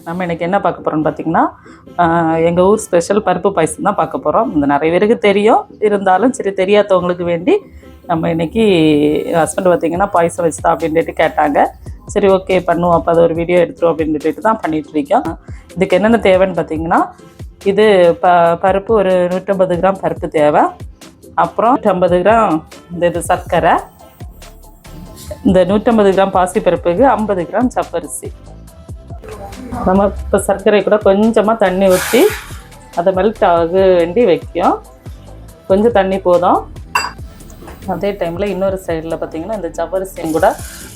நம்ம இன்றைக்கி என்ன பார்க்க போகிறோம்னு பார்த்திங்கன்னா, எங்கள் ஊர் ஸ்பெஷல் பருப்பு பாயசம் தான் பார்க்க போகிறோம். இந்த நிறைய பேருக்கு தெரியும், இருந்தாலும் சரி தெரியாதவங்களுக்கு வேண்டி நம்ம இன்றைக்கி ஹஸ்பண்ட் பார்த்திங்கன்னா பாயசம் வச்சுதான் அப்படின்ட்டு கேட்டாங்க. சரி ஓகே பண்ணுவோம், அப்போ அதை ஒரு வீடியோ எடுத்துருவோம் அப்படின்னு சொல்லிட்டு தான் பண்ணிகிட்ருக்கோம். இதுக்கு என்னென்ன தேவைன்னு பார்த்திங்கன்னா, இது பருப்பு ஒரு 150 கிராம் பருப்பு தேவை. அப்புறம் 150 கிராம் இது சர்க்கரை, இந்த 150 கிராம் பாசிப்பருப்புக்கு 50 கிராம் சப்பரிசி. நம்ம இப்போ சர்க்கரை கூட கொஞ்சமாக தண்ணி ஊற்றி அதை மெல்ட் ஆக வேண்டி வைக்கும். கொஞ்சம் தண்ணி போதும். அதே டைமில் இன்னொரு சைடில் பார்த்திங்கன்னா இந்த ஜவ்வரிசியும் கூட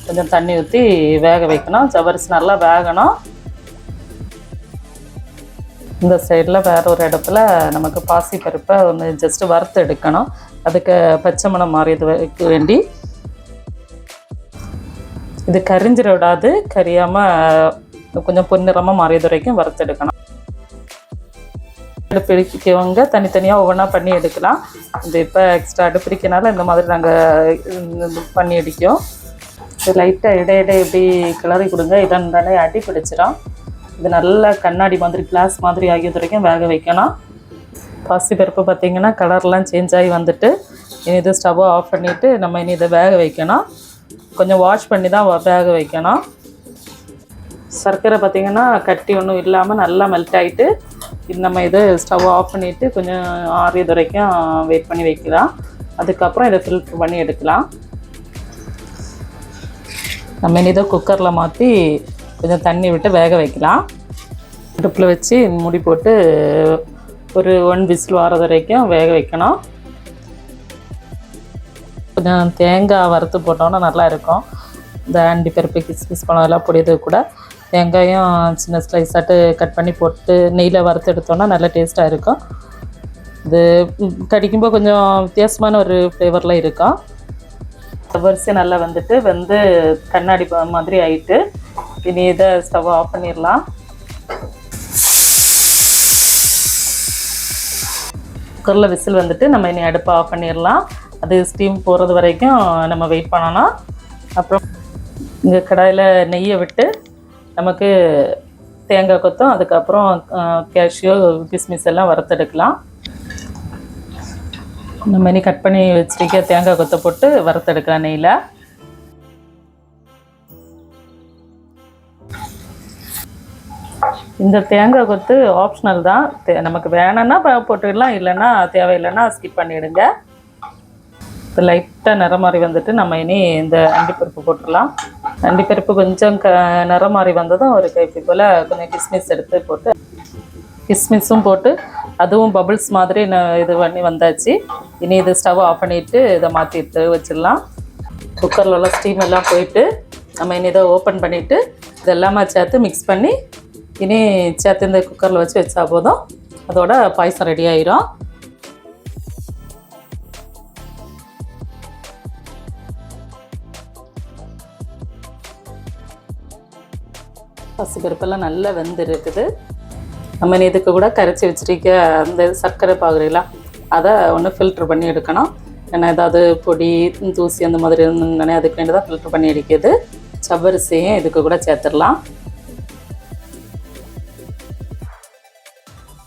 கொஞ்சம் தண்ணி ஊற்றி வேக வைக்கணும். ஜவ்வரிசி நல்லா வேகணும். இந்த சைடில் வேறு ஒரு இடத்துல நமக்கு பாசி பருப்பை ஒன்று ஜஸ்ட்டு வறுத்து எடுக்கணும். அதுக்கு பச்சை மணம் மாறியது வைக்க வேண்டி இது கரிஞ்சிட விடாது, கரியாமல் கொஞ்சம் பொன்னிறமாக மாறியது வரைக்கும் வறுத்தெடுக்கணும். அடுப்பிடிக்கவங்க தனித்தனியாக ஒவ்வொன்றா பண்ணி எடுக்கலாம். இது இப்போ எக்ஸ்ட்ரா அடுப்பிடிக்கனால இந்த மாதிரி நாங்கள் பண்ணி அடிக்கும். இது லைட்டாக இடையிட எப்படி கிளறி கொடுங்க, இதனால அடி பிடிச்சிடும். இது நல்லா கண்ணாடி மாதிரி கிளாஸ் மாதிரி ஆகியது வரைக்கும் வேக வைக்கணும். பாசிப்பருப்பு பார்த்திங்கன்னா கலர்லாம் சேஞ்ச் ஆகி வந்துட்டு இனி இது ஸ்டவ்வை ஆஃப் பண்ணிவிட்டு நம்ம இனி இதை வேக வைக்கணும். கொஞ்சம் வாஷ் பண்ணி தான் வேக வைக்கணும். சர்க்கரை பார்த்திங்கன்னா கட்டி ஒன்றும் இல்லாமல் நல்லா மெல்ட் ஆகிட்டு நம்ம இது ஸ்டவ் ஆஃப் பண்ணிவிட்டு கொஞ்சம் ஆறியது வரைக்கும் வெயிட் பண்ணி வைக்கலாம். அதுக்கப்புறம் இதை ஃபில்ட்ரு பண்ணி எடுக்கலாம். நம்ம இதை குக்கரில் மாற்றி கொஞ்சம் தண்ணி விட்டு வேக வைக்கலாம். அடுப்பில் வச்சு மூடி போட்டு ஒரு 1 விசில் வாரது வரைக்கும் வேக வைக்கணும். கொஞ்சம் தேங்காய் வறுத்து போட்டோன்னா நல்லா இருக்கும். இந்த அண்டிப்பருப்பு கிஸ்மிஸ் பழம் எல்லாம் பொடியது கூட வெங்காயம் சின்ன ஸ்லைஸாட்டு கட் பண்ணி போட்டு நெய்யில் வறுத்து எடுத்தோன்னா நல்லா டேஸ்ட்டாக இருக்கும். இது கடிக்கும்போது கொஞ்சம் வித்தியாசமான ஒரு ஃப்ளேவரில் இருக்கும். வரிசை நல்லா வெந்து கண்ணாடி மாதிரி ஆகிட்டு இனி இதை ஸ்டவ் ஆஃப் பண்ணிடலாம். குக்கரில் விசில் நம்ம இனி அடுப்பை ஆஃப் பண்ணிடலாம். அது ஸ்டீம் போகிறது வரைக்கும் நம்ம வெயிட் பண்ணணும். அப்புறம் இங்கே கடாயில் நெய்யை விட்டு நமக்கு தேங்காய் கொத்தும் அதுக்கப்புறம் கேஷ்யூ கிஸ்மிஸ் எல்லாம் வறுத்தெடுக்கலாம். நம்ம இனி கட் பண்ணி வச்சுருக்க தேங்காய் கொத்தை போட்டு வறுத்தெடுக்கலாம் நெய்யில். இந்த தேங்காய் கொத்து ஆப்ஷனல் தான், நமக்கு வேணும்னா போட்டுக்கலாம், இல்லைன்னா தேவையில்லைன்னா ஸ்கிப் பண்ணிவிடுங்க. இப்போ லைட்டாக நிறம் மாறி நம்ம இனி இந்த அண்டிப்பருப்பு போட்டுடலாம். அண்டிப்பருப்பு கொஞ்சம் நிறம் மாறி வந்ததும் ஒரு கைப்பி போல் கொஞ்சம் கிஸ்மிஸ் எடுத்து போட்டு கிஸ்மிஸும் போட்டு அதுவும் பபுள்ஸ் மாதிரி இது பண்ணி வந்தாச்சு. இனி இது ஸ்டவ் ஆஃப் பண்ணிவிட்டு இதை மாற்றி எடுத்து வச்சிடலாம். குக்கரில் உள்ள ஸ்டீம் எல்லாம் போயிட்டு நம்ம இனி இதை ஓப்பன் பண்ணிவிட்டு இதெல்லாமே சேர்த்து மிக்ஸ் பண்ணி இனி சேர்த்து இந்த குக்கரில் வச்சா போதும், அதோட பாயசம் ரெடி ஆயிரும். பசிப்பருப்பெல்லாம் நல்லா வெந்திருக்குது. நம்ம இதுக்கு கூட கரைச்சி வச்சுருக்க அந்த சர்க்கரை பாகுறீங்களா, அதை ஒன்று ஃபில்ட்ரு பண்ணி எடுக்கணும். ஏன்னா ஏதாவது பொடி தூசி அந்த மாதிரி இருந்தோன்னே அதுக்கு வேண்டி தான் ஃபில்ட்ரு பண்ணி அடிக்குது. சவ்வரிசியும் இதுக்கு கூட சேர்த்துடலாம்.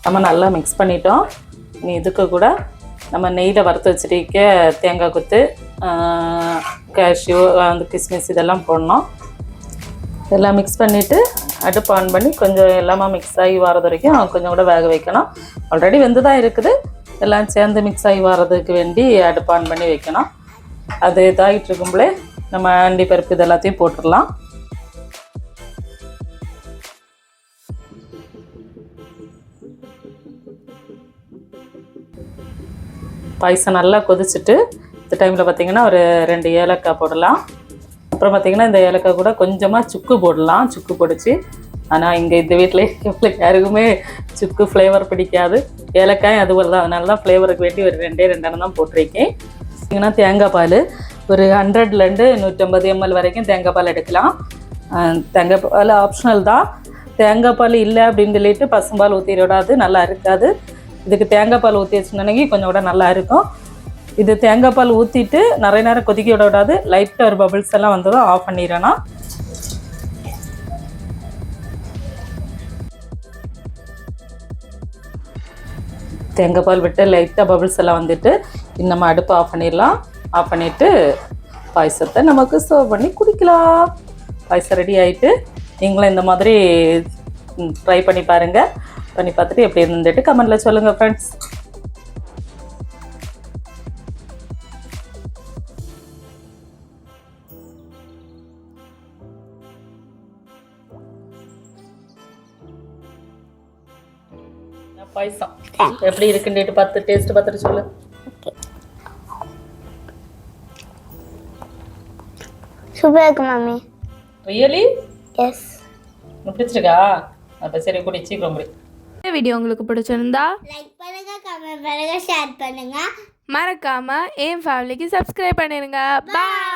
நம்ம நல்லா மிக்ஸ் பண்ணிட்டோம். இனி இதுக்கு கூட நம்ம நெய்யில் வறுத்து வச்சுருக்க தேங்காய் கொத்து, கேஷ்யூ, அந்த கிஸ்மிஸ் இதெல்லாம் போடணும். எல்லாம் மிக்ஸ் பண்ணிவிட்டு அடுப்பு ஆன் பண்ணி கொஞ்சம் எல்லாமே மிக்ஸ் ஆகி வரது வரைக்கும் கொஞ்சம் கூட வேக வைக்கணும். ஆல்ரெடி வெந்து தான் இருக்குது, எல்லாம் சேர்ந்து மிக்ஸ் ஆகி வரதுக்கு வேண்டி அடுப்பு ஆன் பண்ணி வைக்கணும். அது இதாகிட்டு இருக்கும்போதே நம்ம அண்டிப்பருப்பு இது எல்லாத்தையும் போட்டுடலாம். பாயசம் நல்லா கொதிச்சுட்டு இந்த டைமில் பார்த்திங்கன்னா ஒரு 2 ஏலக்காய் போடலாம். அப்புறம் பார்த்திங்கன்னா இந்த ஏலக்காய் கூட கொஞ்சமாக சுக்கு போடலாம். சுக்கு பொடிச்சு, ஆனால் இங்கே இந்த வீட்டில் எங்களுக்கு யாருக்குமே சுக்கு ஃப்ளேவர் பிடிக்காது. ஏலக்காய் அதுபோல் தான், அதனால தான் ஃப்ளேவருக்கு வேண்டி ஒரு 2 தான் போட்டிருக்கேன். பார்த்திங்கன்னா தேங்காய் பால் ஒரு 100லேருந்து 150 ml வரைக்கும் தேங்காய் பால் எடுக்கலாம். தேங்காய் பால் ஆப்ஷனல் தான். தேங்காய் பால் இல்லை அப்படின்னு சொல்லிட்டு பசும்பால் ஊற்றிடாது, நல்லா இருக்காது. இதுக்கு தேங்காய் பால் ஊற்றி வச்சுருந்தேனே கொஞ்சம் கூட நல்லா இருக்கும். இது தேங்காய் பால் ஊற்றிட்டு நிறைய நேரம் கொதிக்க விட விடாது. லைட்டாக ஒரு பபிள்ஸ் எல்லாம் வந்ததும் ஆஃப் பண்ணிடணும். தேங்காய் பால் விட்டு லைட்டாக பபிள்ஸ் எல்லாம் வந்துட்டு நம்ம அடுப்பு ஆஃப் பண்ணிடலாம். ஆஃப் பண்ணிவிட்டு பாயசத்தை நமக்கு சர்வ் பண்ணி குடிக்கலாம். பாயசம் ரெடி ஆகிட்டு நீங்களும் இந்த மாதிரி ட்ரை பண்ணி பாருங்கள். பண்ணி பார்த்துட்டு எப்படி இருந்துட்டு கமெண்டில் சொல்லுங்கள் ஃப்ரெண்ட்ஸ். பாயசம் எப்படி இருக்குன்னு பார்த்து டேஸ்ட் பார்த்துட்டு சொல்லு. சூப்பரா இருக்கு மாமி. ரியலி? எஸ். பிடிச்சிருக்கா? அப்ப சரி குடி, சீக்கிரம் குடி. இந்த வீடியோ உங்களுக்கு பிடிச்சிருந்தா லைக் பண்ணுங்க, கமெண்ட் பண்ணுங்க, ஷேர் பண்ணுங்க. மறக்காம என் ஃபேமிலிக்கு சப்ஸ்கிரைப் பண்ணிருங்க. பாய்.